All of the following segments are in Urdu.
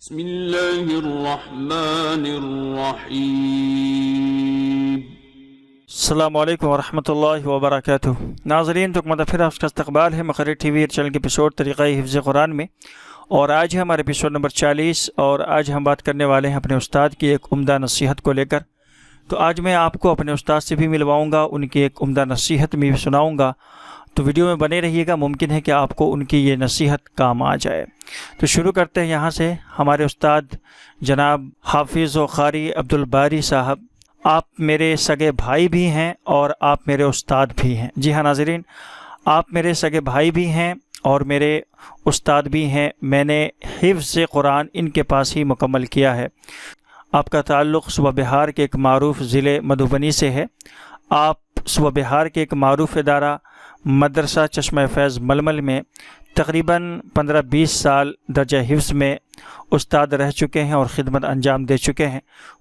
بسم اللہ الرحمن الرحیم۔ السلام علیکم ورحمۃ اللہ وبرکاتہ۔ ناظرین، تو مدفر آپ کا استقبال ہے مقرر ٹی وی چینل کے ایپیسوڈ طریقہ حفظ قرآن میں، اور آج ہے ہمارے ایپیسوڈ نمبر 40، اور آج ہم بات کرنے والے ہیں اپنے استاد کی ایک عمدہ نصیحت کو لے کر۔ تو آج میں آپ کو اپنے استاد سے بھی ملواؤں گا، ان کی ایک عمدہ نصیحت بھی سناؤں گا، تو ویڈیو میں بنے رہیے گا، ممکن ہے کہ آپ کو ان کی یہ نصیحت کام آ جائے۔ تو شروع کرتے ہیں یہاں سے۔ ہمارے استاد جناب حافظ و قاری عبدالباری صاحب، آپ میرے سگے بھائی بھی ہیں اور آپ میرے استاد بھی ہیں۔ جی ہاں ناظرین، آپ میرے سگے بھائی بھی ہیں اور میرے استاد بھی ہیں۔ میں نے حفظ قرآن ان کے پاس ہی مکمل کیا ہے۔ آپ کا تعلق صوبہ بہار کے ایک معروف ضلع مدھوبنی سے ہے۔ آپ صوبہ بہار کے ایک معروف ادارہ مدرسہ چشمہ فیض ململ میں تقریباً 15-20 سال درجہ حفظ میں استاد رہ چکے ہیں اور خدمت انجام دے چکے ہیں۔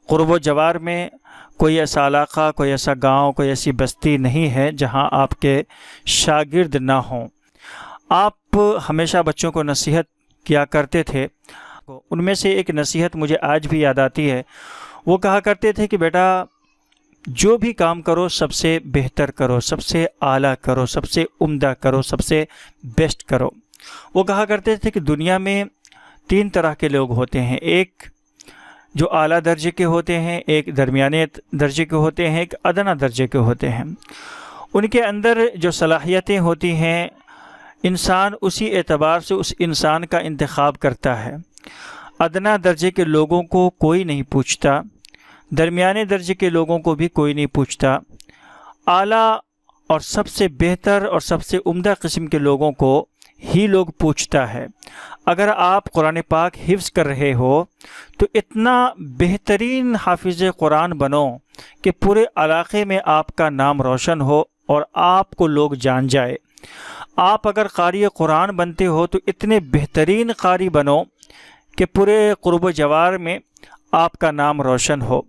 قرب و جوار میں کوئی ایسا علاقہ، کوئی ایسا گاؤں، کوئی ایسی بستی نہیں ہے جہاں آپ کے شاگرد نہ ہوں۔ آپ ہمیشہ بچوں کو نصیحت کیا کرتے تھے۔ ان میں سے ایک نصیحت مجھے آج بھی یاد آتی ہے۔ وہ کہا کرتے تھے کہ بیٹا، جو بھی کام کرو سب سے بہتر کرو، سب سے اعلیٰ کرو، سب سے عمدہ کرو، سب سے بیسٹ کرو۔ وہ کہا کرتے تھے کہ دنیا میں 3 طرح کے لوگ ہوتے ہیں، ایک جو اعلیٰ درجے کے ہوتے ہیں، ایک درمیانے درجے کے ہوتے ہیں، ایک ادنیٰ درجے کے ہوتے ہیں۔ ان کے اندر جو صلاحیتیں ہوتی ہیں، انسان اسی اعتبار سے اس انسان کا انتخاب کرتا ہے۔ ادنیٰ درجے کے لوگوں کو کوئی نہیں پوچھتا، درمیانے درجے کے لوگوں کو بھی کوئی نہیں پوچھتا، اعلیٰ اور سب سے بہتر اور سب سے عمدہ قسم کے لوگوں کو ہی لوگ پوچھتا ہے۔ اگر آپ قرآن پاک حفظ کر رہے ہو تو اتنا بہترین حافظ قرآن بنو کہ پورے علاقے میں آپ کا نام روشن ہو اور آپ کو لوگ جان جائے۔ آپ اگر قاری قرآن بنتے ہو تو اتنے بہترین قاری بنو کہ پورے قرب و جوار میں آپ کا نام روشن ہو۔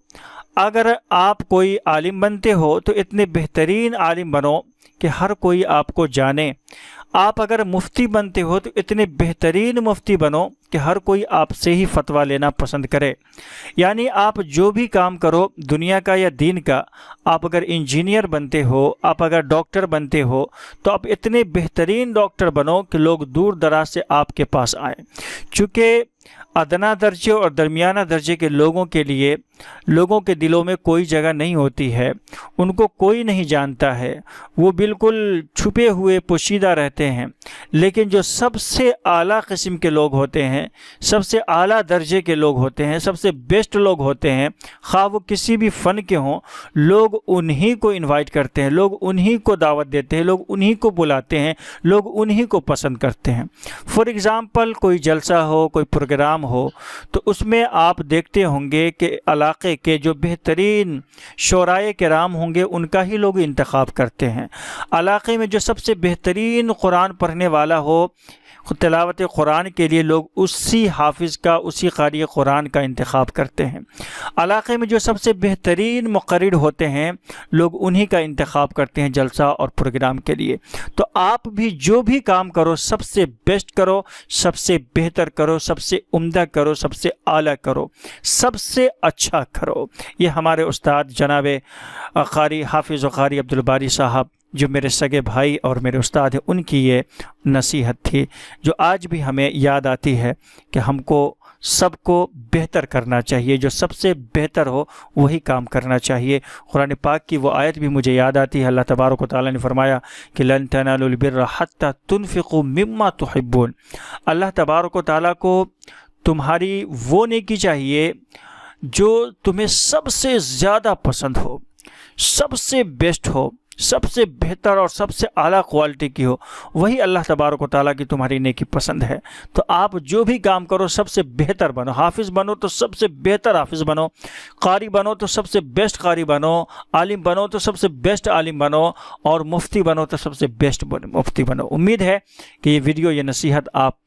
اگر آپ کوئی عالم بنتے ہو تو اتنے بہترین عالم بنو کہ ہر کوئی آپ کو جانے۔ آپ اگر مفتی بنتے ہو تو اتنے بہترین مفتی بنو کہ ہر کوئی آپ سے ہی فتویٰ لینا پسند کرے۔ یعنی آپ جو بھی کام کرو دنیا کا یا دین کا، آپ اگر انجینئر بنتے ہو، آپ اگر ڈاکٹر بنتے ہو تو آپ اتنے بہترین ڈاکٹر بنو کہ لوگ دور دراز سے آپ کے پاس آئیں۔ چونکہ ادنیٰ درجے اور درمیانہ درجے کے لوگوں کے لیے لوگوں کے دلوں میں کوئی جگہ نہیں ہوتی ہے، ان کو کوئی نہیں جانتا ہے، وہ بالکل چھپے ہوئے پوشیدہ رہتے ہیں۔ لیکن جو سب سے اعلیٰ قسم کے لوگ ہوتے ہیں، سب سے اعلیٰ درجے کے لوگ ہوتے ہیں، سب سے بیسٹ لوگ ہوتے ہیں، خواہ وہ کسی بھی فن کے ہوں، لوگ انہی کو انوائٹ کرتے ہیں، لوگ انہی کو دعوت دیتے ہیں، لوگ انہی کو بلاتے ہیں، لوگ انہی کو پسند کرتے ہیں۔ فار ایگزامپل کوئی جلسہ ہو، کوئی پروگرام ہو، تو اس میں آپ دیکھتے ہوں گے کہ علاقے کے جو بہترین شعرائے کرام ہوں گے ان کا ہی لوگ انتخاب کرتے ہیں۔ علاقے میں جو سب سے بہترین قرآن پڑھنے والا ہو، تلاوت قرآن کے لیے لوگ اسی حافظ کا، اسی قاری قرآن کا انتخاب کرتے ہیں۔ علاقے میں جو سب سے بہترین مقرر ہوتے ہیں، لوگ انہی کا انتخاب کرتے ہیں جلسہ اور پروگرام کے لیے۔ تو آپ بھی جو بھی کام کرو سب سے بیسٹ کرو، سب سے بہتر کرو، سب سے عمدہ کرو، سب سے اعلیٰ کرو، سب سے اچھا کرو۔ یہ ہمارے استاد جناب قاری حافظ و قاری عبدالباری صاحب، جو میرے سگے بھائی اور میرے استاد ہیں، ان کی یہ نصیحت تھی جو آج بھی ہمیں یاد آتی ہے کہ ہم کو سب کو بہتر کرنا چاہیے، جو سب سے بہتر ہو وہی کام کرنا چاہیے۔ قرآن پاک کی وہ آیت بھی مجھے یاد آتی ہے۔ اللہ تبارک و تعالیٰ نے فرمایا کہ لن تنالوا البر حتى تنفقوا مما تحبون۔ اللہ تبارک و تعالیٰ کو تمہاری وہ نیکی چاہیے جو تمہیں سب سے زیادہ پسند ہو، سب سے بیسٹ ہو، سب سے بہتر اور سب سے اعلیٰ کوالٹی کی ہو، وہی اللہ تبارک و تعالیٰ کی تمہاری نیکی پسند ہے۔ تو آپ جو بھی کام کرو سب سے بہتر بنو۔ حافظ بنو تو سب سے بہتر حافظ بنو، قاری بنو تو سب سے بیسٹ قاری بنو، عالم بنو تو سب سے بیسٹ عالم بنو، اور مفتی بنو تو سب سے بیسٹ مفتی بنو۔ امید ہے کہ یہ ویڈیو، یہ نصیحت آپ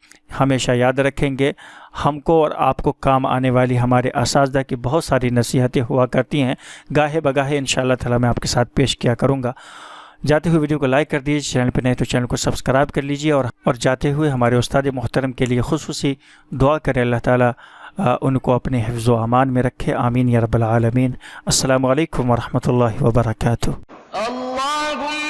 ہمیشہ یاد رکھیں گے۔ ہم کو اور آپ کو کام آنے والی ہمارے اساتذہ کی بہت ساری نصیحتیں ہوا کرتی ہیں، گاہے بگاہے انشاءاللہ تعالیٰ میں آپ کے ساتھ پیش کیا کروں گا۔ جاتے ہوئے ویڈیو کو لائک کر دیجیے، چینل پہ نئے تو چینل کو سبسکرائب کر لیجیے، اور جاتے ہوئے ہمارے استاد محترم کے لیے خصوصی دعا کریں، اللہ تعالیٰ ان کو اپنے حفظ و امان میں رکھے، آمین یا رب العالمین۔ السلام علیکم ورحمۃ اللہ وبرکاتہ۔ اللهم